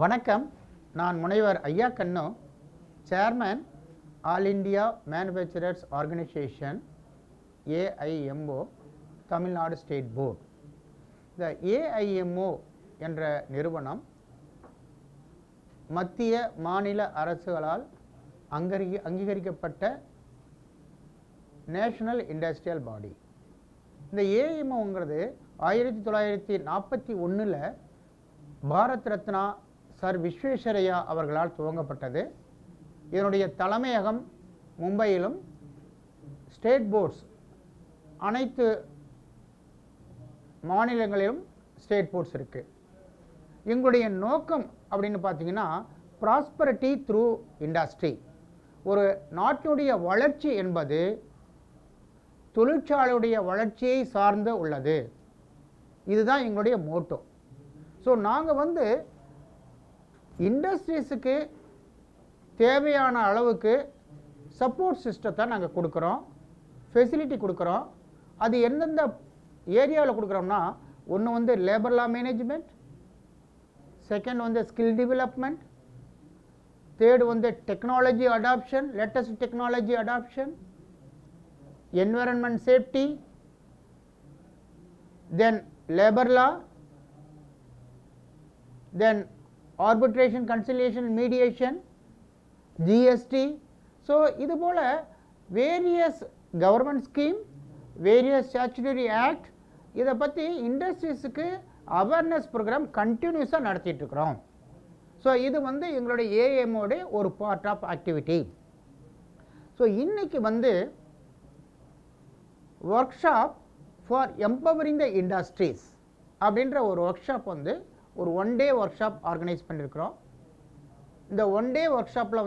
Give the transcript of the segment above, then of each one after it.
வணக்கம். நான் முனைவர் ஐயா கண்ணு, chairman all India Manufacturers organisation AIMO Tamil Nadu state board. இந்த AIMO என்ற நிறுவனம் மத்திய மாநில அரசுகளால் அங்கீகரிக்கப்பட்ட நேஷனல் இண்டஸ்ட்ரியல் பாடி. இந்த AIMOங்கிறது 1941 பாரத் ரத்னா சர் விஸ்வேஸ்வரய்யா அவர்களால் துவங்கப்பட்டது. இதனுடைய தலைமையகம் மும்பையிலும், ஸ்டேட் போர்ட்ஸ் அனைத்து மாநிலங்களிலும் ஸ்டேட் போர்ட்ஸ் இருக்குது. எங்களுடைய நோக்கம் அப்படின்னு பார்த்தீங்கன்னா, ப்ராஸ்பரிட்டி த்ரூ இண்டஸ்ட்ரி. ஒரு நாட்டினுடைய வளர்ச்சி என்பது தொழிற்சாலையுடைய வளர்ச்சியை சார்ந்து உள்ளது. இதுதான் எங்களுடைய மோட்டோ. ஸோ நாங்கள் இண்டஸ்ட்ரீஸுக்கு தேவையான அளவுக்கு சப்போர்ட் சிஸ்டத்தை நாங்கள் கொடுக்குறோம், ஃபெசிலிட்டி கொடுக்குறோம். அது எந்தெந்த ஏரியாவில் கொடுக்குறோம்னா, ஒன்று லேபர் லா management, second skill development, third technology adoption, latest technology adoption, environment safety, then labor law, then arbitration, conciliation, mediation, GST. So இது போல various government scheme, various statutory act, இதை பற்றி இண்டஸ்ட்ரீஸுக்கு அவேர்னஸ் ப்ரோக்ராம் கண்டினியூஸாக நடத்திட்டு இருக்கிறோம். ஸோ இது எங்களுடைய AIMOடைய ஒரு பார்ட் ஆஃப் ஆக்டிவிட்டி. ஸோ இன்னைக்கு work shop for empowering the industries அப்படின்ற ஒரு ஒர்க் ஷாப் ஒரு 1 day ஒர்க் ஷாப் ஆர்கனைஸ் பண்ணியிருக்கிறோம். இந்த 1 day ஒர்க் ஷாப்பில்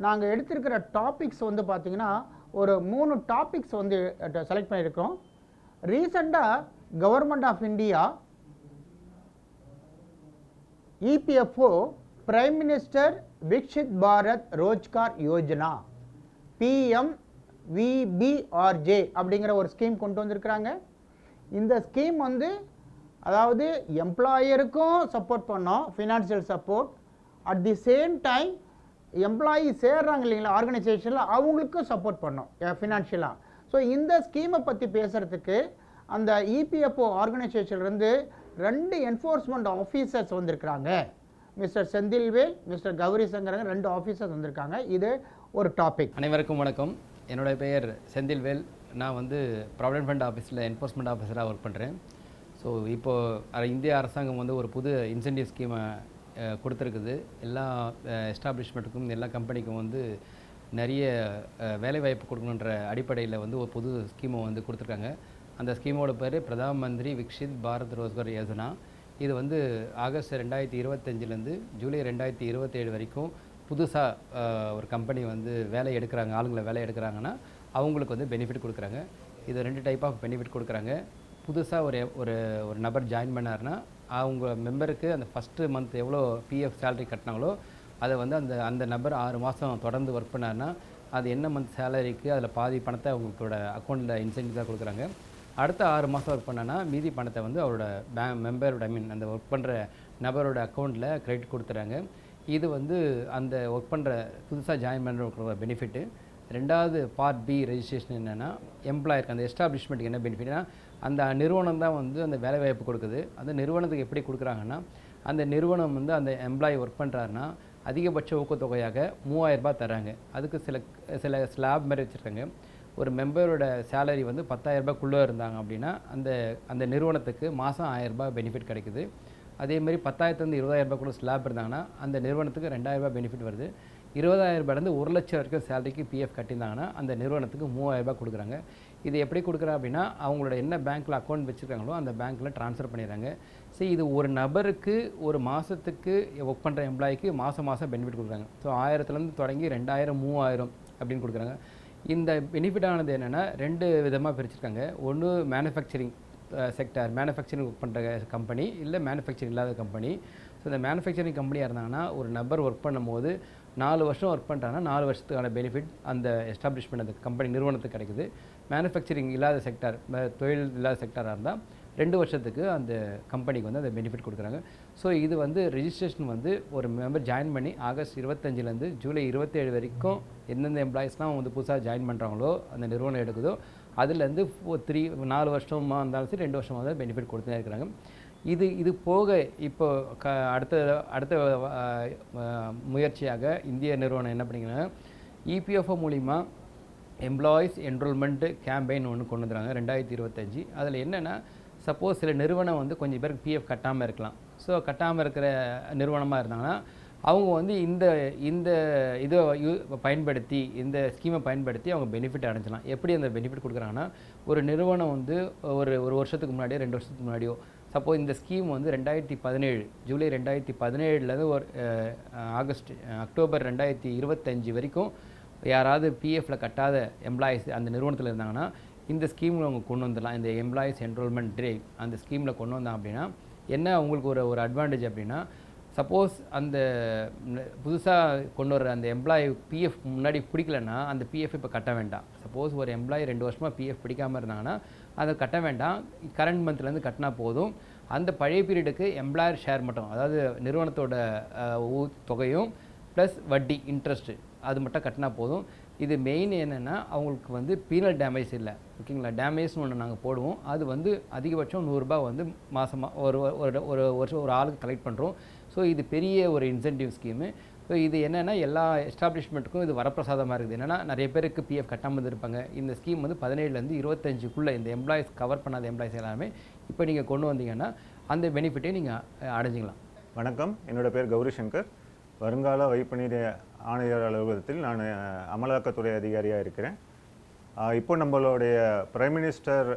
நாங்கள் எடுத்திருக்கிற டாபிக்ஸ் பார்த்தீங்கன்னா ஒரு 3 டாபிக்ஸ் செலக்ட் பண்ணியிருக்கிறோம். ரீசெண்டாக government of India EPFO prime minister Viksit Bharat Rozgar Yojana PMVBRJ அப்படிங்கிற ஒரு ஸ்கீம் கொண்டு வந்திருக்கிறாங்க. இந்த ஸ்கீம் அதாவது எம்ப்ளாயருக்கும் சப்போர்ட் பண்ணோம், financial support. At the same time employee சேர்றாங்க இல்லைங்களா ஆர்கனைசேஷனில், அவங்களுக்கும் சப்போர்ட் பண்ணோம் ஃபினான்ஷியலாக. ஸோ இந்த ஸ்கீமை பற்றி பேசுகிறதுக்கு அந்த EPFO ஆர்கனைசேஷன்லேருந்து 2 என்ஃபோர்ஸ்மெண்ட் ஆஃபீஸர்ஸ் வந்திருக்கிறாங்க. Mister Senthilvel, mister Gowri Shankar, 2 officers வந்திருக்காங்க. இது ஒரு டாபிக். அனைவருக்கும் வணக்கம். என்னுடைய பெயர் செந்தில்வேல். நான் ப்ராவிடென்ட் ஃபண்ட் ஆஃபீஸில் என்ஃபோர்ஸ்மெண்ட் ஆஃபீஸராக ஒர்க் பண்ணுறேன். ஸோ இப்போது இந்திய அரசாங்கம் ஒரு புது இன்சென்டிவ் ஸ்கீமை கொடுத்துருக்குது. எல்லா எஸ்டாப்ளிஷ்மெண்ட்டுக்கும், எல்லா கம்பெனிக்கும் நிறைய வேலைவாய்ப்பு கொடுக்கணுன்ற அடிப்படையில் ஒரு புது ஸ்கீமை கொடுத்துருக்காங்க. அந்த ஸ்கீமோட பேர் பிரதான் மந்திரி விக்ஷித் பாரத் ரோஜ்கார் யோஜனா. இது ஆகஸ்ட் 2025 ஜூலை 2027 வரைக்கும் புதுசாக ஒரு கம்பெனி வேலை எடுக்கிறாங்க, ஆளுங்களை வேலை எடுக்கிறாங்கன்னா அவங்களுக்கு பெனிஃபிட் கொடுக்குறாங்க. இது 2 டைப் ஆஃப் பெனிஃபிட் கொடுக்குறாங்க. புதுசாக ஒரு நபர் ஜாயின் பண்ணார்னா அவங்க மெம்பருக்கு அந்த ஃபஸ்ட்டு மந்த் எவ்வளோ PF சேலரி கட்டினாங்களோ அதை அந்த நபர் 6 மாதம் தொடர்ந்து ஒர்க் பண்ணார்னா அது என்ன மந்த் சேலரிக்கு அதில் பாதி பணத்தை அவங்களோட அக்கௌண்ட்டில் இன்சென்டிவாக கொடுக்குறாங்க. அடுத்த 6 மாதம் ஒர்க் பண்ணான்னா மீதி பணத்தை அவரோட மெம்பரோட அந்த ஒர்க் பண்ணுற நபரோட அக்கௌண்ட்டில் கிரெடிட் கொடுத்துறாங்க. இது அந்த ஒர்க் பண்ணுற புதுசாக ஜாயின் பண்ணுற பெனிஃபிட்டு. ரெண்டாவது பார்ட் B ரெஜிஸ்ட்ரேஷன் என்னென்னா, எம்ப்ளாயருக்கு அந்த எஸ்டாப்ளிஷ்மெண்ட்டுக்கு என்ன பெனிஃபிட்னா, அந்த நிறுவனம் தான் அந்த வேலைவாய்ப்பு கொடுக்குது. அந்த நிறுவனத்துக்கு எப்படி கொடுக்குறாங்கன்னா, அந்த நிறுவனம் அந்த எம்ப்ளாயி ஒர்க் பண்ணுறாருன்னா அதிகபட்ச ஊக்கத்தொகையாக 3000 ரூபாய் தராங்க. அதுக்கு சில ஸ்லாப் மாதிரி வச்சுருக்காங்க. ஒரு மெம்பரோட சேலரி 10,000 ரூபாய்க்குள்ளே இருந்தாங்க அப்படின்னா அந்த நிறுவனத்துக்கு மாதம் 1000 ரூபாய் பெனிஃபிட் கிடைக்குது. அதேமாதிரி 10,000 20,000 ரூபாய்க்குள்ள ஸ்லாப் இருந்தாங்கன்னா அந்த நிறுவனத்துக்கு 2,000 ரூபாய் பெனிஃபிட் வருது. 20,000 ரூபாயிலேருந்து 1 லட்சம் வரைக்கும் சேலரிக்கு PF கட்டியிருந்தாங்கன்னா அந்த நிறுவனத்துக்கு 3000 ரூபாய் கொடுக்குறாங்க. இது எப்படி கொடுக்குறா அப்படின்னா, அவங்களோட என்ன பேங்க்கில் அக்கௌண்ட் வச்சுருக்காங்களோ அந்த பேங்க்கில் ட்ரான்ஸ்ஃபர் பண்ணிடுறாங்க. சரி, இது ஒரு நபருக்கு ஒரு மாதத்துக்கு ஒர்க் பண்ணுற எம்ப்ளாய்க்கு மாதம் பெனிஃபிட் கொடுக்குறாங்க. ஸோ 1000லேருந்து தொடங்கி 2,000 3,000 அப்படின்னு கொடுக்குறாங்க. இந்த பெனிஃபிட்டானது என்னென்னா 2 விதமாக பிரிச்சிருக்காங்க. ஒன்று மேனுஃபேக்சரிங் செக்டார், மேனுஃபேக்சரிங் ஒர்க் பண்ணுற கம்பெனி, இல்லை மேனுஃபேக்சரிங் இல்லாத கம்பெனி. ஸோ இந்த மேனுஃபேக்சரிங் கம்பெனியாக இருந்தாங்கன்னா ஒரு நபர் ஒர்க் பண்ணும்போது 4 வருஷம் ஒர்க் பண்ணுறாங்கன்னா 4 வருஷத்துக்கான பெனிஃபிட் அந்த எஸ்டாப்ளிஷ்மெண்ட் அந்த கம்பெனி நிறுவனத்துக்கு கிடைக்குது. மேனுஃபேக்சரிங் இல்லாத செக்டார், தொழில் இல்லாத செக்டாராக இருந்தால் 2 வருஷத்துக்கு அந்த கம்பெனிக்கு வந்து அந்த பெனிஃபிட் கொடுக்குறாங்க. ஸோ இது வந்து ரெஜிஸ்ட்ரேஷன் வந்து ஒரு மெம்பர் ஜாயின் பண்ணி ஆகஸ்ட் 25லேருந்து ஜூலை 27 வரைக்கும் எந்தெந்த எம்ப்ளாயிஸ்லாம் வந்து புதுசாக ஜாயின் பண்ணுறாங்களோ அந்த நிறுவனம் எடுக்குதோ அதுலேருந்து 4 வருஷமாக இருந்தாலும் சரி 2 வருஷமாக தான் பெனிஃபிட் கொடுத்துட்டே இருக்கிறாங்க. இது போக இப்போ அடுத்த முயற்சியாக இந்திய நிறுவனம் என்ன பண்ணிங்கன்னா இபிஎஃப்ஓ மூலிமா எம்ப்ளாயீஸ் என்ரோல்மெண்ட் கேம்பெயின் ஒன்று கொண்டு வந்துறாங்க 2025. அதில் என்னென்னா சப்போஸ் சில நிறுவனம் வந்து கொஞ்சம் பேருக்கு பிஎஃப் கட்டாமல் இருக்கலாம். ஸோ கட்டாமல் இருக்கிற நிறுவனமாக இருந்தாங்கன்னா அவங்க வந்து இந்த இதை பயன்படுத்தி இந்த ஸ்கீமை பயன்படுத்தி அவங்க பெனிஃபிட் அடைஞ்சலாம். எப்படி அந்த பெனிஃபிட் கொடுக்குறாங்கன்னா ஒரு நிறுவனம் வந்து ஒரு வருஷத்துக்கு முன்னாடியோ 2 வருஷத்துக்கு முன்னாடியோ சப்போஸ் இந்த ஸ்கீம் வந்து 2017 ஜூலை 2017லேருந்து ஒரு அக்டோபர் 2025 வரைக்கும் யாராவது பிஎஃப்ல கட்டாத எம்ப்ளாயிஸ் அந்த நிறுவனத்தில் இருந்தாங்கன்னா இந்த ஸ்கீமில் அவங்க கொண்டு வந்துடலாம். இந்த எம்ப்ளாயிஸ் என்ரோல்மெண்ட் டிரைவ் அந்த ஸ்கீமில் கொண்டு வந்தாங்க அப்படின்னா என்ன அவங்களுக்கு ஒரு அட்வான்டேஜ் அப்படின்னா சப்போஸ் அந்த புதுசாக கொண்டு வர அந்த எம்ப்ளாயி பிஎஃப் முன்னாடி பிடிக்கலன்னா அந்த பிஎஃப் இப்போ கட்ட வேண்டாம். சப்போஸ் ஒரு எம்ப்ளாயி 2 வருஷமாக பிஎஃப் பிடிக்காமல் இருந்தாங்கன்னா அதை கட்ட வேண்டாம். கரண்ட் மந்த்லேருந்து கட்டினா போதும். அந்த பழைய பீரியடுக்கு எம்ப்ளாயர் ஷேர் மட்டும், அதாவது நிறுவனத்தோட தொகையும் ப்ளஸ் வட்டி இன்ட்ரெஸ்ட்டு அது மட்டும் கட்டினா போதும். இது மெயின் என்னென்னா அவங்களுக்கு வந்து பீனல் டேமேஜ் இல்லை. ஓகேங்களா, டேமேஜ்னு ஒன்று நாங்கள் போடுவோம். அது வந்து அதிகபட்சம் 100 ரூபாய் வந்து மாதமாக ஒரு வருஷம் ஒரு ஆளுக்கு கலெக்ட் பண்ணுறோம். ஸோ இது பெரிய ஒரு இன்சென்டிவ் ஸ்கீமு. ஸோ இது என்னென்னா எல்லா எஸ்டாப்ளிஷ்மெண்ட்டுக்கும் இது வரப்பிரசாதமாக இருக்குது. என்னென்னா நிறைய பேருக்கு பிஎஃப் கட்டாமல் இருப்பாங்க. இந்த ஸ்கீம் வந்து 17லேருந்து 25க்குள்ளே இந்த எம்ப்ளாயிஸ் கவர் பண்ணாத எம்ப்ளாயிஸ் எல்லாமே இப்போ நீங்கள் கொண்டு வந்தீங்கன்னா அந்த பெனிஃபிட்டை நீங்கள் அடைஞ்சிக்கலாம். வணக்கம், என்னோட பேர் கௌரி சங்கர். வருங்கால வைப்புநிதி ஆணையர் அலுவலகத்தில் நான் அமலாக்கத்துறை அதிகாரியாக இருக்கிறேன். இப்போ நம்மளுடைய பிரைம் மினிஸ்டர்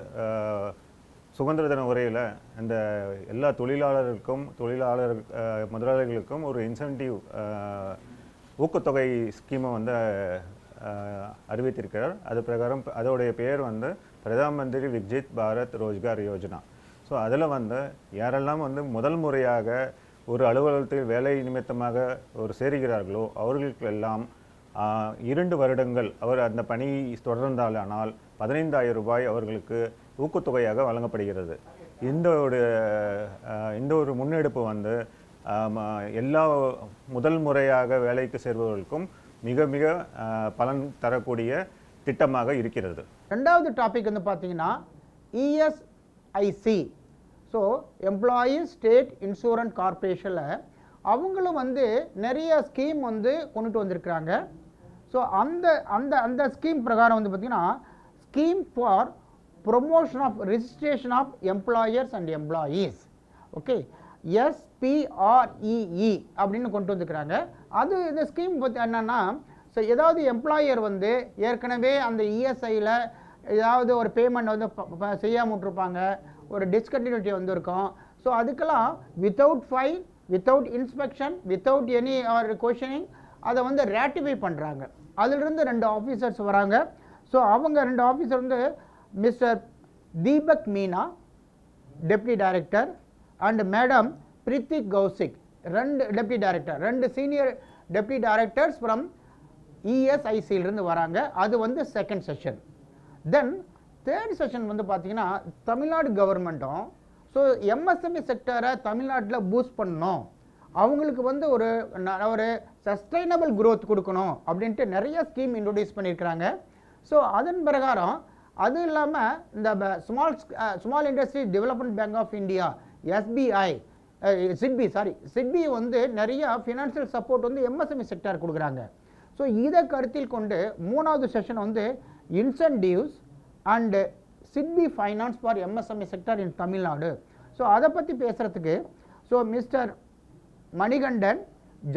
சுதந்திர தின உரையில் இந்த எல்லா தொழிலாளர்களுக்கும் முதலாளிகளுக்கும் ஒரு இன்சென்டிவ் ஊக்கத்தொகை ஸ்கீமை வந்து அறிவித்திருக்கிறார். அது பிரகாரம் அதோடைய பேர் வந்து பிரதான் மந்திரி விக்ஜித் பாரத் ரோஜ்கார் யோஜனா. ஸோ அதில் வந்து யாரெல்லாம் வந்து முதல் முறையாக ஒரு அலுவலகத்தில் வேலை நிமித்தமாக சேருகிறார்களோ அவர்களுக்கெல்லாம் 2 வருடங்கள் அவர் அந்த பணி தொடர்ந்தாலானால் 15,000 ரூபாய் அவர்களுக்கு ஊக்கத்தொகையாக வழங்கப்படுகிறது. இந்த ஒரு முன்னெடுப்பு வந்து எல்லா முதல் முறையாக வேலைக்கு சேர்பவர்களுக்கும் மிக மிக பலன் தரக்கூடிய திட்டமாக இருக்கிறது. ரெண்டாவது டாபிக் வந்து பார்த்தீங்கன்னா ESIC. So employees state insurance கார்பரேஷனில் அவங்களும் வந்து நிறைய ஸ்கீம் வந்து கொண்டுட்டு வந்திருக்கிறாங்க. ஸோ அந்த அந்த அந்த ஸ்கீம் பிரகாரம் வந்து பார்த்திங்கன்னா scheme for promotion of registration of employers and employees, okay, SPREE அப்படின்னு கொண்டு வந்துருக்கிறாங்க. அது இந்த ஸ்கீம் பற்றி என்னென்னா, ஸோ ஏதாவது எம்ப்ளாயர் வந்து ஏற்கனவே அந்த இஎஸ்ஐயில் ஏதாவது ஒரு பேமெண்ட் வந்து செய்யாமல் விட்டுருப்பாங்க, ஒரு டிஸ்கண்டினியூட்டி வந்திருக்கும். ஸோ அதுக்கெல்லாம் without fine, without inspection, without any questioning அதை வந்து ரேட்டிஃபை பண்ணுறாங்க. அதிலிருந்து 2 ஆஃபீஸர்ஸ் வராங்க. ஸோ அவங்க 2 ஆஃபீஸர் வந்து mister Deepak Meena deputy director and madam Prithik Kaushik 2 deputy director, 2 senior deputy directors from இஎஸ்ஐசியிலிருந்து வராங்க. அது வந்து second session. Then third session வந்து பார்த்திங்கன்னா தமிழ்நாடு கவர்மெண்ட்டும் ஸோ எம்எஸ்எம்இ செக்டரை தமிழ்நாட்டில் பூஸ்ட் பண்ணணும், அவங்களுக்கு வந்து ஒரு சஸ்டைனபிள் க்ரோத் கொடுக்கணும் அப்படின்ட்டு நிறைய ஸ்கீம் இன்ட்ரொடியூஸ் பண்ணியிருக்கிறாங்க. ஸோ அதன் பிரகாரம் அது இல்லாமல் இந்த small industry development bank of India SIDBI வந்து நிறைய ஃபினான்ஷியல் சப்போர்ட் வந்து எம்எஸ்எம்இ செக்டர் கொடுக்குறாங்க. ஸோ இதை கருத்தில் கொண்டு 3வது செஷன் வந்து incentives and SIDBI finance for MSME sector in Tamil Nadu. So அதை பற்றி பேசுகிறதுக்கு so mister Manikandan,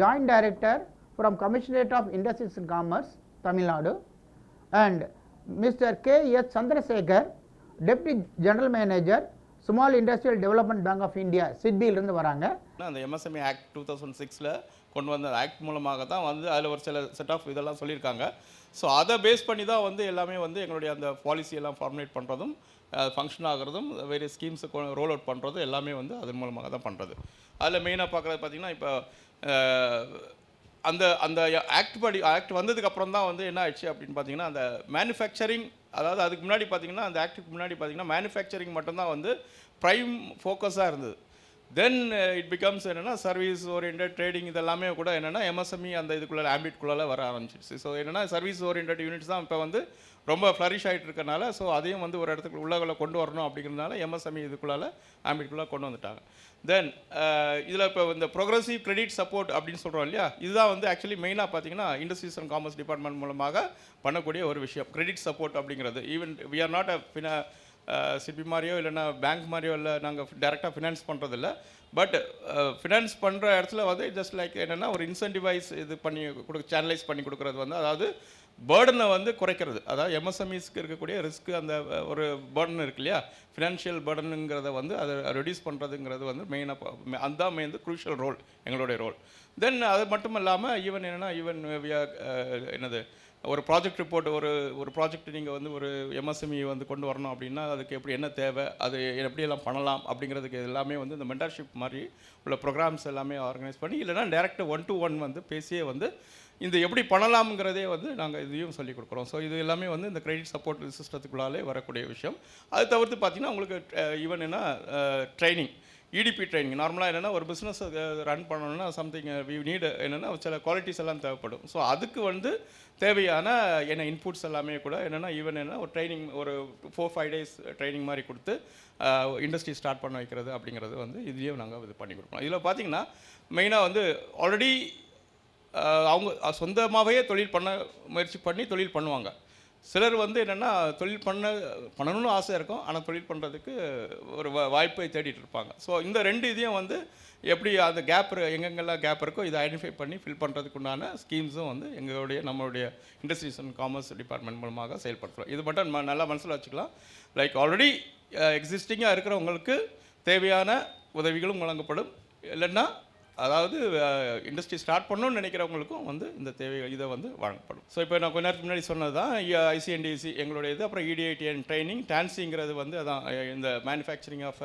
joint director from commissionerate of industries and commerce Tamil Nadu, and mister KS Chandrasekar, deputy general manager small industrial development bank of India சிட்பியிலிருந்து வராங்க. அந்த MSME act 2006 கொண்டு வந்த act மூலமாக தான் வந்து அதில் ஒரு சில செட் ஆஃப் இதெல்லாம் சொல்லியிருக்காங்க. ஸோ அதை பேஸ் பண்ணி தான் வந்து எல்லாமே வந்து எங்களுடைய அந்த பாலிசி எல்லாம் ஃபார்முலேட் பண்ணுறதும் ஃபங்க்ஷன் ஆகிறதும் வேறு ஸ்கீம்ஸை ரோல் அவுட் பண்ணுறதும் எல்லாமே வந்து அதன் மூலமாக தான் பண்ணுறது. அதில் மெயினாக பார்க்குறது பார்த்திங்கன்னா இப்போ அந்த ஆக்ட் வந்ததுக்கப்புறம் தான் வந்து என்ன ஆயிடுச்சு அப்படின்னு பார்த்தீங்கன்னா அந்த மேனுஃபேக்சரிங் அதாவது அதுக்கு முன்னாடி பார்த்தீங்கன்னா அந்த ஆக்டுக்கு முன்னாடி பார்த்தீங்கன்னா மேனுஃபேக்சரிங் மட்டும்தான் வந்து ப்ரைம் ஃபோக்கஸாக இருந்தது. தென் இட் பிகம்ஸ் என்னென்னா சர்வீஸ் ஓரியன்ட் ட்ரேடிங் இதெல்லாமே கூட என்னென்னா எம்எஸ்எம்இ அந்த இதுக்குள்ளே ஆம்பிட்குள்ளே வர ஆரம்பிச்சிருச்சு. ஸோ என்னென்னா சர்வீஸ் ஓரியன்ட் யூனிட்ஸ் தான் இப்போ வந்து ரொம்ப ஃப்ளரிஷ் ஆகிட்டு இருக்கனால ஸோ அதையும் வந்து ஒரு இடத்துக்கு உள்ளே கொண்டு வரணும் அப்படிங்கிறதுனால எம்எஸ்எம்இ இதுக்குள்ளால் ஆம்பிட்குள்ளே கொண்டு வந்துட்டாங்க. தென் இதில் இப்போ இந்த ப்ரோக்ரஸிவ் கிரெடிட் சப்போர்ட் அப்படின்னு சொல்கிறோம் இல்லையா, இதுதான் வந்து ஆக்சுவலி மெயினாக பார்த்தீங்கன்னா இண்டஸ்ட்ரீஸ் அண்ட் காமர்ஸ் டிபார்ட்மெண்ட் மூலமாக பண்ணக்கூடிய ஒரு விஷயம் கிரெடிட் சப்போர்ட் அப்படிங்கிறது. Even we are not a சிபி மாதிரியோ இல்லைன்னா பேங்க் மாதிரியோ இல்லை நாங்கள் டேரெக்டாக ஃபினான்ஸ் பண்ணுறதில்ல. பட் ஃபினான்ஸ் பண்ணுற இடத்துல வந்து ஜஸ்ட் லைக் என்னென்னா ஒரு இன்சென்டிவைஸ் இது பண்ணி சேனலைஸ் பண்ணி கொடுக்குறது வந்து அதாவது பேர்டனை வந்து குறைக்கிறது. அதாவது எம்எஸ்எம்இஸ்க்கு இருக்கக்கூடிய ரிஸ்க்கு அந்த ஒரு பேர்டன் இருக்கு இல்லையா, ஃபினான்ஷியல் பேர்டனுங்கிறத வந்து அதை ரெடியூஸ் பண்ணுறதுங்கிறது வந்து மெயினாக அதுதான் மெயின் க்ரூஷியல் ரோல் எங்களுடைய ரோல். தென் அது மட்டும் இல்லாமல் ஈவன் என்னென்னா ஈவன் என்னது ஒரு ப்ராஜெக்ட் ரிப்போர்ட் ஒரு ப்ராஜெக்ட் நீங்கள் வந்து ஒரு எம்எஸ்எம்இ வந்து கொண்டு வரணும் அப்படின்னா அதுக்கு எப்படி என்ன தேவை, அது எப்படியெல்லாம் பண்ணலாம் அப்படிங்கிறதுக்கு எல்லாமே வந்து இந்த மென்டர்ஷிப் மாதிரி உள்ள ப்ரோக்ராம்ஸ் எல்லாமே ஆர்கனைஸ் பண்ணி இல்லைனா டேரெக்டாக 1-to-1 வந்து பேசியே வந்து இந்த எப்படி பண்ணலாம்ங்கிறதே வந்து நாங்கள் இதையும் சொல்லிக் கொடுக்குறோம். ஸோ இது எல்லாமே வந்து இந்த கிரெடிட் சப்போர்ட் சிஸ்டத்துக்குள்ளாலே வரக்கூடிய விஷயம். அது தவிர்த்து பார்த்தீங்கன்னா உங்களுக்கு ஈவன் என்ன ட்ரைனிங் இடிபி ட்ரைனிங் நார்மலாக என்னென்னா ஒரு பிஸ்னஸ் ரன் பண்ணணும்னா சம்திங் வி நீட் என்னென்னா சில குவாலிட்டிஸ் எல்லாம் தேவைப்படும். ஸோ அதுக்கு வந்து தேவையான என்ன இன்புட்ஸ் எல்லாமே கூட என்னென்னா ஈவன் என்ன ஒரு ட்ரைனிங் ஒரு 4-5 days ட்ரைனிங் மாதிரி கொடுத்து இண்டஸ்ட்ரி ஸ்டார்ட் பண்ண வைக்கிறது அப்படிங்கிறது வந்து இதையும் நாங்கள் இது பண்ணி கொடுப்போம். இதில் பார்த்தீங்கன்னா மெயினாக வந்து ஆல்ரெடி அவங்க சொந்தமாகவே தொழில் பண்ண முயற்சி பண்ணி தொழில் பண்ணுவாங்க. சிலர் வந்து என்னென்னா தொழில் பண்ணணும்னு ஆசை இருக்கும், ஆனால் தொழில் பண்ணுறதுக்கு ஒரு வாய்ப்பை தேடிட்டு இருப்பாங்க. ஸோ இந்த ரெண்டு இதையும் வந்து எப்படி அந்த கேப் எங்கெங்கெல்லாம் கேப் இருக்கோ இதை ஐடென்டிஃபை பண்ணி ஃபில் பண்ணுறதுக்கு உண்டான ஸ்கீம்ஸும் வந்து நம்மளுடைய இண்டஸ்ட்ரீஸ் அண்ட் காமர்ஸ் டிபார்ட்மெண்ட் மூலமாக செயல்படுத்துகிறோம். இது மட்டும் நல்லா மனசில் வச்சுக்கலாம். லைக் ஆல்ரெடி எக்ஸிஸ்டிங்காக இருக்கிறவங்களுக்கு தேவையான உதவிகளும் வழங்கப்படும். இல்லைன்னா அதாவது இண்டஸ்ட்ரி ஸ்டார்ட் பண்ணணும்னு நினைக்கிறவங்களுக்கும் வந்து இந்த தேவைகள் இதை வந்து வழங்கப்படும். ஸோ இப்போ நான் கொஞ்ச நேரத்துக்கு முன்னாடி சொன்னது தான் ஐசிஎன்டிசி எங்களுடைய இது. அப்புறம் இடிஐடிஎன் ட்ரைனிங் டான்சிங்கிறது வந்து அதான் இந்த மேனுஃபேக்சரிங் ஆஃப்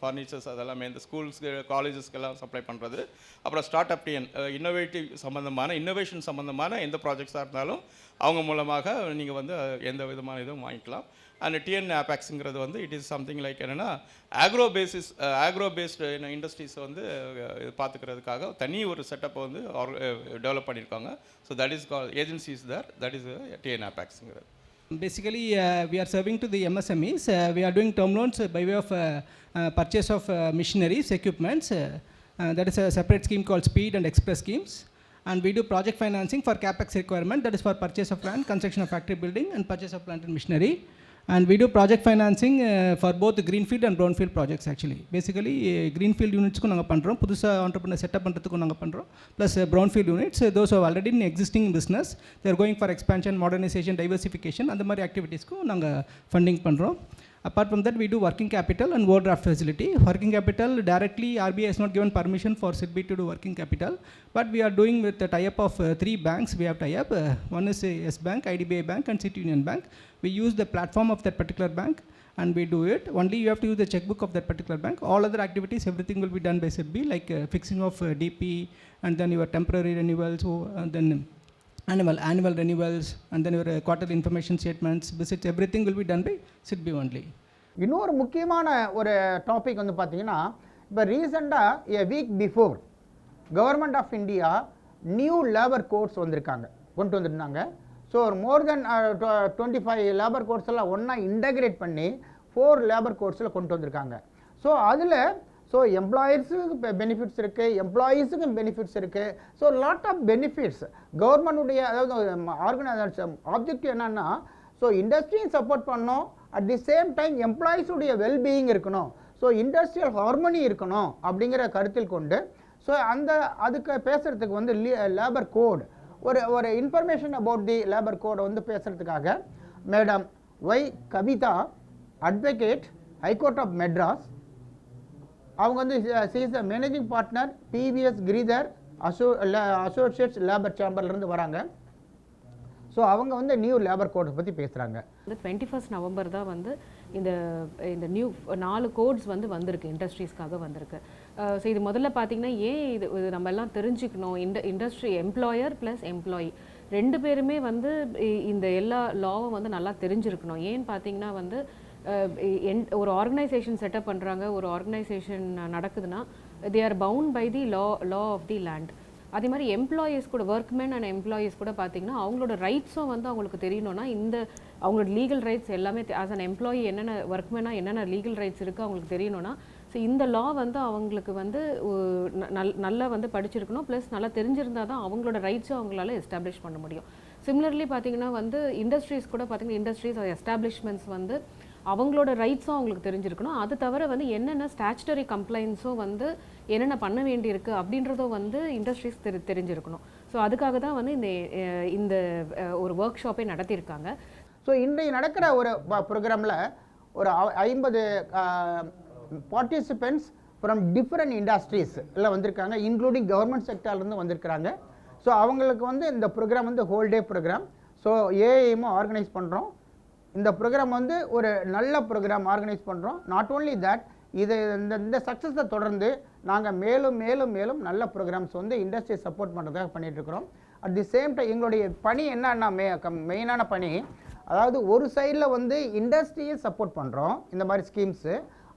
ஃபர்னிச்சர்ஸ் அதெல்லாமே இந்த ஸ்கூல்ஸ்க்கு காலேஜஸ்க்கெல்லாம் சப்ளை பண்ணுறது. அப்புறம் ஸ்டார்ட் அப் டிஎன் இன்னோவேஷன் சம்மந்தமான எந்த ப்ராஜெக்ட்ஸாக இருந்தாலும் அவங்க மூலமாக நீங்கள் வந்து எந்த விதமான இதுவும் வாங்கிக்கலாம். அண்ட் டிஎன் ஆபேக்ஸுங்கிறது வந்து இட் இஸ் சம்திங் லைக் என்னென்னா ஆக்ரோ பேஸ்டு இண்டஸ்ட்ரீஸ் வந்து பார்த்துக்கிறதுக்காக தனி ஒரு செட்டப்பை வந்து டெவலப் பண்ணியிருக்காங்க. So that is call agencies that is TN ஆபேக்ஸுங்கிறது. Basically, we are serving to the MSMEs. We are doing term loans by way of purchase of machineries, equipments. That is a separate scheme called Speed and Express schemes. And we do project financing for capex requirement, that is for purchase of land, construction of factory building, and purchase of plant and machinery. And we do project financing for both greenfield and brownfield projects actually. Basically, greenfield units ku naanga pandrom, pudusa entrepreneur setup pandradhukku naanga pandrom, plus brownfield units, those who are already in existing business, they are going for expansion, modernization, diversification, and the mari activities ku naanga funding pandrom. Apart from that, we do working capital and overdraft facility. Working capital, directly RBI has not given permission for SIDBI to do working capital, but we are doing with the tie-up of 3 banks. We have tie-up. One is Yes Bank, IDBI Bank, and City Union Bank. We use the platform of that particular bank and we do it. Only you have to use the checkbook of that particular bank. All other activities, everything will be done by SIDBI, like fixing of DP, and then your temporary renewals, and then annual renewals, and then your quarterly information statements, visits, everything will be done by SIDBI only. இன்னொரு முக்கியமான ஒரு topic வந்து பார்த்தீங்கன்னா, இப்போ ரீசெண்டாக a week before government of India new labour codes கொண்டு வந்திருந்தாங்க. So ஒரு மோர் தென் 25 லேபர் கோட்ஸ் எல்லாம் ஒன்றா இன்டகிரேட் பண்ணி 4 லேபர் கோட்ஸில் கொண்டு வந்திருக்காங்க. ஸோ அதில் எம்ப்ளாயர்ஸுக்கு பெனிஃபிட்ஸ் இருக்குது, எம்ப்ளாயீஸுக்கும் பெனிஃபிட்ஸ் இருக்குது. ஸோ லாட் ஆஃப் பெனிஃபிட்ஸ் கவர்மெண்டுடைய அதாவது ஆர்கனைசேஷன் ஆப்ஜெக்டிவ் என்னென்னா, ஸோ இண்டஸ்ட்ரியும் சப்போர்ட் பண்ணணும், அட் தி சேம் டைம் எம்ப்ளாயீஸுடைய வெல்பீயிங் இருக்கணும், ஸோ இண்டஸ்ட்ரியல் ஹார்மனி இருக்கணும் அப்படிங்கிற கருத்தில் கொண்டு ஸோ அதுக்கு பேசுகிறதுக்கு வந்து லேபர் கோட் ஒரு இன்ஃபர்மேஷன் அபவுட் தி லேபர் கோடை வந்து பேசுகிறதுக்காக madam Y Kavitha, advocate, high court of Madras, அவங்க வந்து she's managing partner PVS Giridhar associates labour சேம்பர்லேருந்து வராங்க. ஸோ அவங்க வந்து நியூ லேபர் கோடை பற்றி பேசுகிறாங்க. 21 நவம்பர் தான் வந்து இந்த நியூ 4 கோட்ஸ் வந்து வந்திருக்கு, இண்டஸ்ட்ரீஸ்க்காக வந்திருக்கு. ஸோ இது முதல்ல பார்த்தீங்கன்னா ஏன் இது நம்ம எல்லாம் தெரிஞ்சுக்கணும், இண்டஸ்ட்ரி எம்ப்ளாயர் ப்ளஸ் எம்ப்ளாயி 2 பேருமே வந்து இந்த எல்லா லாவும் வந்து நல்லா தெரிஞ்சிருக்கணும். ஏன்னு பார்த்தீங்கன்னா வந்து ஒரு ஆர்கனைசேஷன் செட்டப் பண்ணுறாங்க, ஒரு ஆர்கனைசேஷன் நடக்குதுன்னா they are bound by the law of the land. அதே மாதிரி எம்ப்ளாயீஸ் கூட, ஒர்க்மேன் அண்ட் எம்ப்ளாயீஸ் கூட பார்த்தீங்கன்னா அவங்களோட ரைட்ஸும் வந்து அவங்களுக்கு தெரியணும்னா அவங்களோட லீகல் ரைட்ஸ் எல்லாமே ஆஸ் அன் எம்ப்ளாயி என்னென்ன ஒர்க்மேனாக என்னென்ன லீகல் ரைட்ஸ் இருக்குது அவங்களுக்கு தெரியணும்னா, ஸோ இந்த லா வந்து அவங்களுக்கு வந்து நல்லா வந்து படிச்சிருக்கணும், ப்ளஸ் நல்லா தெரிஞ்சிருந்தால் தான் அவங்களோட ரைட்ஸும் அவங்களால எஸ்டாப்ளிஷ் பண்ண முடியும். சிமிலர்லி பார்த்தீங்கன்னா வந்து இண்டஸ்ட்ரீஸ் கூட பார்த்தீங்கன்னா இண்டஸ்ட்ரீஸ் எஸ்டாப்ளிஷ்மெண்ட்ஸ் வந்து அவங்களோட ரைட்ஸும் அவங்களுக்கு தெரிஞ்சிருக்கணும். அது தவிர வந்து என்னென்ன ஸ்டாச்சுட்டரி கம்ப்ளைண்ட்ஸும் வந்து என்னென்ன பண்ண வேண்டியிருக்கு அப்படின்றதும் வந்து இண்டஸ்ட்ரீஸ் தெரிஞ்சிருக்கணும். ஸோ அதுக்காக தான் வந்து இந்த ஒரு ஒர்க் ஷாப்பை நடத்தியிருக்காங்க. ஸோ இன்றைய நடக்கிற ஒரு ப்ரோக்ராமில் ஒரு 50 பார்ட்டிசிபெண்ட்ஸ் ஃப்ரம் டிஃப்ரெண்ட் இண்டஸ்ட்ரீஸில் வந்திருக்காங்க, இன்க்ளூடிங் கவர்மெண்ட் செக்டார்லேருந்து வந்திருக்கிறாங்க. ஸோ அவங்களுக்கு வந்து இந்த ப்ரோக்ராம் வந்து ஹோல் டே ப்ரோக்ராம். ஸோ ஏஐஎம்மும் ஆர்கனைஸ் பண்ணுறோம். இந்த ப்ரோக்ராம் வந்து ஒரு நல்ல ப்ரோக்ராம் ஆர்கனைஸ் பண்ணுறோம். நாட் ஓன்லி தட், இந்த சக்ஸஸை தொடர்ந்து நாங்கள் மேலும் மேலும் மேலும் நல்ல ப்ரோக்ராம்ஸ் வந்து இண்டஸ்ட்ரியை சப்போர்ட் பண்ணுறதுக்காக பண்ணிகிட்ருக்குறோம். அட் தி சேம் டைம் எங்களுடைய பணி என்னன்னா மெயினான பணி, அதாவது ஒரு சைடில் வந்து இண்டஸ்ட்ரியை சப்போர்ட் பண்ணுறோம் இந்த மாதிரி ஸ்கீம்ஸு,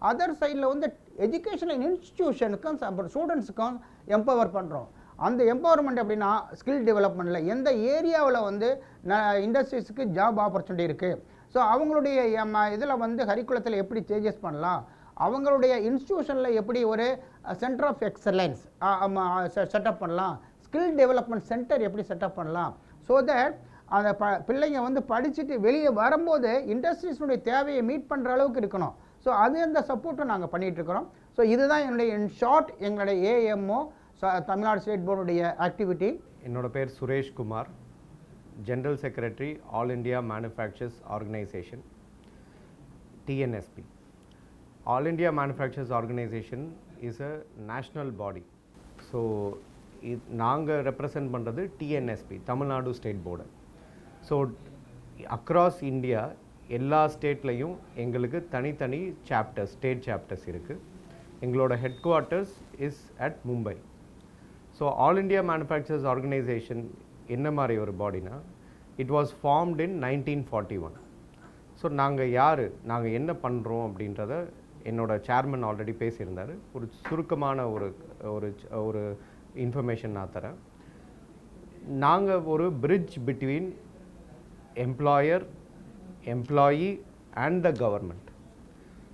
அதர் சைடில் வந்து எஜுகேஷனல் இன்ஸ்டிடியூஷனுக்கும் ஸ்டூடெண்ட்ஸுக்கும் எம்பவர் பண்ணுறோம். அந்த எம்பவர்மெண்ட் அப்படின்னா ஸ்கில் டெவலப்மெண்ட்டில் எந்த ஏரியாவில் வந்து இண்டஸ்ட்ரீஸுக்கு ஜாப் ஆப்பர்ச்சுனிட்டி இருக்குது, ஸோ அவங்களுடைய இதில் வந்து கரிக்குலத்தில் எப்படி சேஞ்சஸ் பண்ணலாம், அவங்களுடைய இன்ஸ்டிடியூஷனில் எப்படி ஒரு சென்டர் ஆஃப் எக்ஸலன்ஸ் செட்டப் பண்ணலாம், ஸ்கில் டெவலப்மெண்ட் சென்டர் எப்படி செட்டப் பண்ணலாம், ஸோ தட் அந்த பிள்ளைங்க வந்து படிச்சுட்டு வெளியே வரும்போது இண்டஸ்ட்ரீஸுடைய தேவையை மீட் பண்ணுற அளவுக்கு இருக்கணும். ஸோ அது அந்த சப்போர்ட்டும் நாங்கள் பண்ணிகிட்ருக்குறோம். ஸோ இதுதான் என்னுடைய இன் ஷார்ட் எங்களுடைய ஏஎம்ஓ தமிழ்நாடு ஸ்டேட் போர்டுடைய ஆக்டிவிட்டி. என்னோட பேர் Suresh Kumar, general secretary all India manufacturers organisation TNSP. All India manufacturers organisation is a national body. So நாங்கள் ரெப்ரசன்ட் பண்ணுறது TNSP, Tamil Nadu state board. So across India எல்லா ஸ்டேட்லேயும் எங்களுக்கு தனித்தனி சாப்டர்ஸ், ஸ்டேட் சாப்டர்ஸ் இருக்குது. எங்களோட head quarters is at Mumbai. So all India manufacturers organisation என்ன மாதிரி ஒரு பாடினா, it was formed in 1941. So நாங்கள் என்ன பண்ணுறோம் அப்படின்றத என்னோட சேர்மன் ஆல்ரெடி பேசியிருந்தார். ஒரு சுருக்கமான ஒரு இன்ஃபர்மேஷன் நான் தரேன். நாங்கள் ஒரு bridge between employer, employee and the government.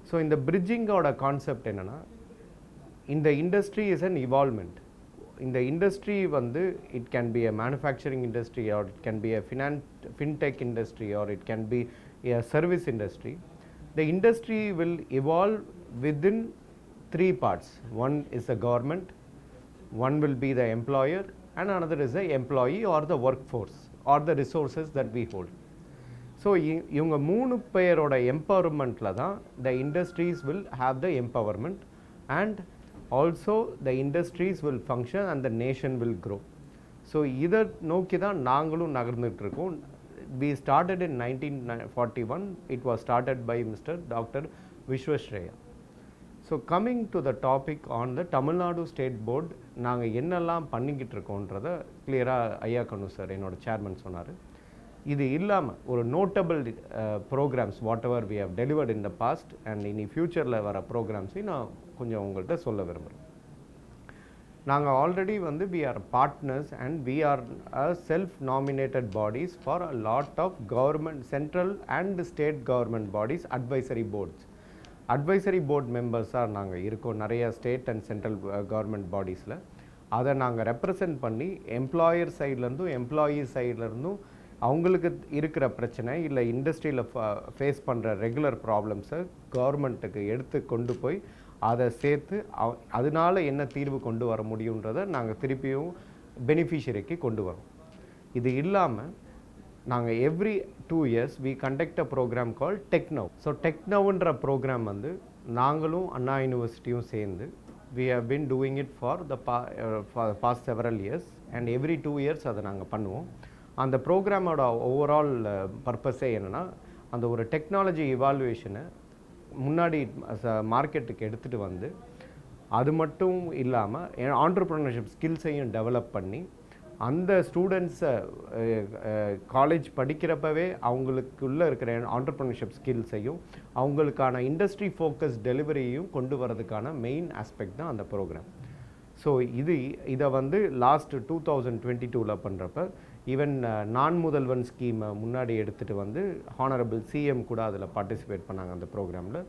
So இந்த பிரிட்ஜிங்கோட கான்செப்ட் என்னென்னா, இந்த இண்டஸ்ட்ரி இஸ் அன் இவால்வ்மெண்ட். இந்த இண்டஸ்ட்ரி வந்து it can be a manufacturing industry, or it can be a fintech industry, or it can be a service industry. The industry will evolve within 3 parts. One is the government, one will be the employer, and another is the employee or the workforce or the resources that we hold. So இவங்க 3 பேரோட எம்பவர்மெண்ட்டில் தான் the industries will have the empowerment, and also the industries will function and the nation will grow. So இதை நோக்கி தான் நாங்களும் நகர்ந்துட்டு இருக்கோம். We started in 1941. It was started by Mr. Dr. Vishwashraya. So coming to the topic on the Tamil Nadu State Board, நாங்கள் என்னெல்லாம் பண்ணிக்கிட்டு இருக்கோன்றதை கிளியராக ஐயா கண்ணு சார் என்னோட சேர்மன் சொன்னார். இது இல்லாமல் ஒரு notable programmes whatever we have delivered in the past and இனி ஃப்யூச்சரில் வர ப்ரோக்ராம்ஸையும் நான் கொஞ்சம் உங்கள்கிட்ட சொல்ல விரும்புகிறேன். நாங்கள் ஆல்ரெடி வந்து we are partners and we are self nominated bodies for a lot of government, central and state government bodies, advisory boards. Advisory board மெம்பர்ஸாக நாங்கள் இருக்கோம் நிறைய ஸ்டேட் அண்ட் சென்ட்ரல் கவர்மெண்ட் பாடிஸில். அதை நாங்கள் ரெப்ரசன்ட் பண்ணி எம்ப்ளாயர் சைட்லேருந்தும் எம்ப்ளாயி சைட்லேருந்தும் அவங்களுக்கு இருக்கிற பிரச்சனை இல்லை இண்டஸ்ட்ரியில் ஃபேஸ் பண்ணுற ரெகுலர் ப்ராப்ளம்ஸை கவர்மெண்ட்டுக்கு எடுத்து கொண்டு போய் அதை சேர்த்து அதனால என்ன தீர்வு கொண்டு வர முடியுன்றதை நாங்கள் திருப்பியும் பெனிஃபிஷரிக்கு கொண்டு வரோம். இது இல்லாமல் நாங்கள் every 2 years we conduct a program called TechNow. So TechNowன்ற ப்ரோக்ராம் வந்து நாங்களும் அண்ணா யூனிவர்சிட்டியும் சேர்ந்து we have been doing it for the past several years, and every 2 years அதை நாங்கள் பண்ணுவோம். அந்த ப்ரோக்ராமோட ஓவரால் பர்பஸே என்னென்னா, அந்த ஒரு டெக்னாலஜி இவாலுவேஷனை முன்னாடி மார்க்கெட்டுக்கு எடுத்துகிட்டு வந்து, அது மட்டும் இல்லாமல் ஆண்டர்ப்ரனர்ஷிப் ஸ்கில்ஸையும் டெவலப் பண்ணி அந்த ஸ்டூடெண்ட்ஸை காலேஜ் படிக்கிறப்பவே அவங்களுக்குள்ளே இருக்கிற ஆண்டர்ப்ரனர்ஷிப் ஸ்கில்ஸையும் அவங்களுக்கான இண்டஸ்ட்ரி ஃபோக்கஸ் டெலிவரியையும் கொண்டு வரதுக்கான மெயின் ஆஸ்பெக்ட் தான் அந்த ப்ரோக்ராம். ஸோ இதை வந்து லாஸ்ட் 2022 பண்ணுறப்ப ஈவன் நான் முதல்வன் ஸ்கீமை முன்னாடி எடுத்துகிட்டு வந்து ஹானரபிள் சிஎம் கூட அதில் பார்ட்டிசிபேட் பண்ணாங்க அந்த ப்ரோக்ராமில்.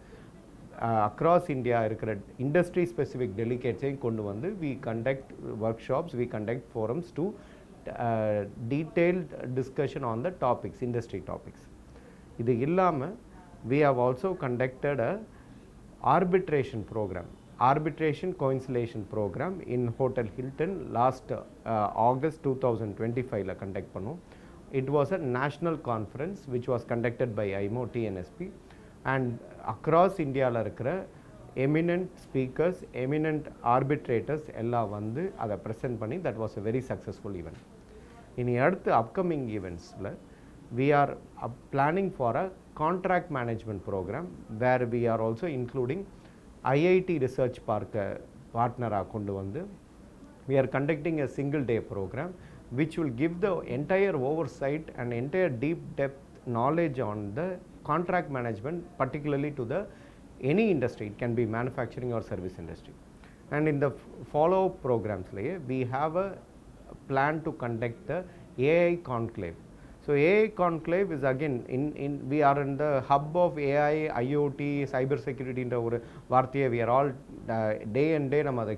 அக்ராஸ் இந்தியா இருக்கிற இண்டஸ்ட்ரி ஸ்பெசிஃபிக் டெலிகேட்ஸையும் கொண்டு வந்து we conduct workshops, we conduct forums to detailed discussion on the topics, industry topics. இது இல்லாமல் we have also conducted a arbitration program, arbitration conciliation program in Hotel Hilton last August 2025 la conduct pannom. It was a national conference which was conducted by IMO TNSP and across India la irukra eminent speakers, eminent arbitrators ella vandu ada present panni. That was a very successful event. In அடுத்த upcoming events la we are planning for a contract management program where we are also including IIT Research Park partner kondu vandu we are conducting a single day program which will give the entire oversight and entire deep depth knowledge on the contract management, particularly to the any industry. It can be manufacturing or service industry. And in the follow up programs we have a plan to conduct the AI conclave. So AI conclave is again we are in the hub of AI, IoT, cyber security என்ற ஒரு வார்த்தையை we are all day and day நம்ம அதை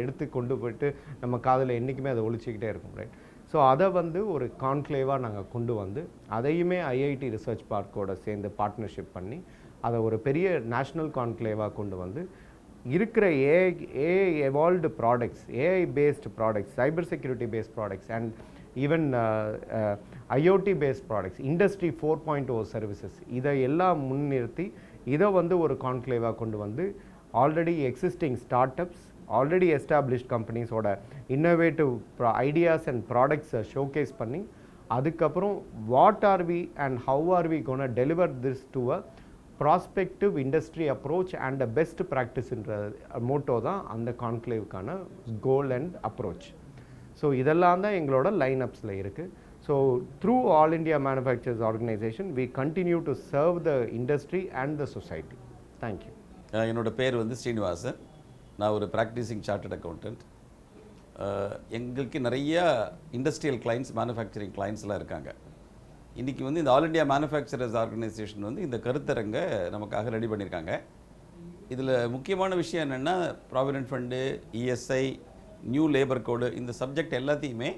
எடுத்து கொண்டு போயிட்டு நம்ம காதில் என்றைக்குமே அதை ஒழிச்சிக்கிட்டே இருக்கும், ரைட்? ஸோ அதை வந்து ஒரு கான்க்ளேவாக நாங்கள் கொண்டு வந்து அதையுமே ஐஐடி ரிசர்ச் பார்க்கோட சேர்ந்து பார்ட்னர்ஷிப் பண்ணி அதை ஒரு பெரிய நேஷ்னல் கான்க்ளேவாக கொண்டு வந்து இருக்கிற AI evolved products, AI based products, cyber security based products and even IoT based products, industry 4.0 services, இதை எல்லாம் முன்னிறுத்தி இதை வந்து ஒரு கான்க்ளேவாக கொண்டு வந்து already existing start ups, already established கம்பெனிஸோட இன்னோவேட்டிவ் ஐடியாஸ் அண்ட் ப்ராடக்ட்ஸை ஷோகேஸ் பண்ணி அதுக்கப்புறம் what are we and how are we gonna deliver this to a prospective industry approach and a best ப்ராக்டிஸ்ன்ற மோட்டோ தான் அந்த கான்க்ளேவுக்கான கோல் அண்ட் அப்ரோச். ஸோ இதெல்லாம் தான் எங்களோட லைனப்ஸில் இருக்குது. So through All India Manufacturers Organisation we continue to serve the industry and the society. Thank you. என்னோட பேர் வந்து ஸ்ரீனிவாசன். நான் ஒரு ப்ராக்டிசிங் சார்ட்டர்ட் அக்கௌண்டன்ட். எங்களுக்கு நிறைய இண்டஸ்ட்ரியல் கிளைண்ட்ஸ், மேனுஃபேக்சரிங் கிளைண்ட்ஸ்லாம் இருக்காங்க. இன்றைக்கி வந்து இந்த ஆல் இண்டியா மேனுஃபேக்சரர்ஸ் ஆர்கனைசேஷன் வந்து இந்த கருத்தரங்க நமக்காக ரெடி பண்ணியிருக்காங்க. இதில் முக்கியமான விஷயம் என்னென்னா provident fund, ESI, new labour code, இந்த சப்ஜெக்ட் எல்லாத்தையுமே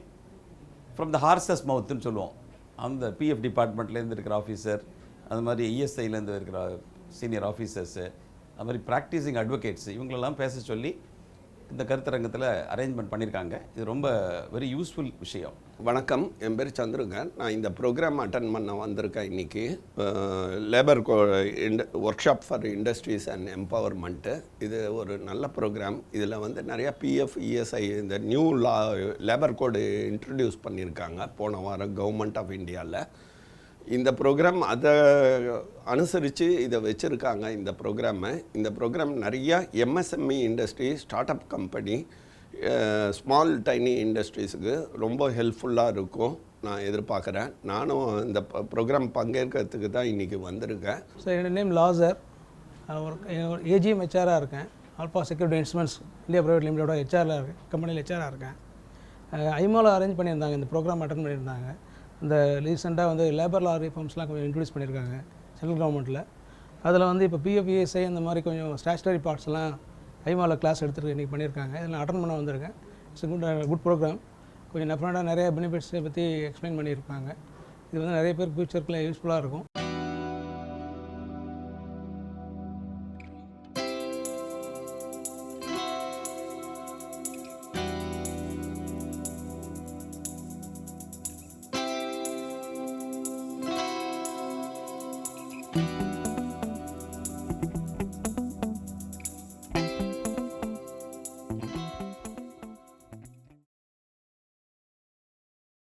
ஃப்ரம் த ஹார்சஸ் மவுத்துன்னு சொல்லுவோம். அந்த பிஎஃப் டிபார்ட்மெண்ட்லேருந்து இருக்கிற ஆஃபீஸர், அது மாதிரி இஎஸ்ஐலேருந்து இருக்கிற சீனியர் ஆஃபீஸர்ஸு, அது மாதிரி ப்ராக்டிசிங் அட்வொகேட்ஸ், இவங்களெல்லாம் பேச சொல்லி இந்த கருத்தரங்கத்தில் அரேஞ்ச்மெண்ட் பண்ணியிருக்காங்க. இது ரொம்ப வெரி யூஸ்ஃபுல் விஷயம். வணக்கம், என் பேர் சந்துருங்க. நான் இந்த ப்ரோக்ராம் அட்டன் பண்ண வந்திருக்கேன் இன்றைக்கி. Labour work shop for industries and empowerment. இது ஒரு நல்ல ப்ரோக்ராம். இதில் வந்து நிறையா பிஎஃப், இஎஸ்ஐ, இந்த நியூ லேபர் கோடு இன்ட்ரடியூஸ் பண்ணியிருக்காங்க போன வாரம் கவர்மெண்ட் ஆஃப் இந்தியாவில். இந்த ப்ரோக்ராம் அதை அனுசரித்து இதை வச்சுருக்காங்க. இந்த ப்ரோக்ராம் நிறையா MSME industry, start up company, small tiny இண்டஸ்ட்ரீஸுக்கு ரொம்ப ஹெல்ப்ஃபுல்லாக இருக்கும் நான் எதிர்பார்க்குறேன். நானும் இந்த ப்ரோக்ராம் பங்கேற்கிறதுக்கு தான் இன்றைக்கி வந்திருக்கேன். ஸோ என்னோட நேம் லாசர். ஏஜிஎம் ஹெச்ஆராக இருக்கேன். Alpha security instruments India private லிமிடெடோட ஹெச்ஆரில் இருக்கேன், கம்பெனியில் ஹெச்ஆராக இருக்கேன். ஐமோவில் அரேஞ்ச் பண்ணியிருந்தாங்க, இந்த ப்ரோக்ராம் அட்டன் பண்ணியிருந்தாங்க. இந்த ரீசெண்டாக வந்து லேபர் லா ரிஃபார்ம்ஸ்லாம் கொஞ்சம் இன்ட்ரடியூஸ் பண்ணியிருக்காங்க சென்ட்ரல் கவர்மெண்ட்டில். அதில் வந்து இப்போ பிஎஃப், இஎஸ்ஐ அந்த மாதிரி கொஞ்சம் ஸ்டாச்சுட்டரி பார்ட்ஸ்லாம் ஐமாவில் கிளாஸ் எடுத்துகிட்டு இன்றைக்கி பண்ணியிருக்காங்க. இதெல்லாம் அட்டன் பண்ண வந்திருக்கேன். It's good programme. கொஞ்சம் டெஃபினட்டாக நிறைய பெனிஃபிட்ஸை பற்றி எக்ஸ்பிளைன் பண்ணியிருப்பாங்க. இது வந்து நிறைய பேருக்கு ஃபியூச்சருக்குள்ள யூஸ்ஃபுல்லாக இருக்கும்.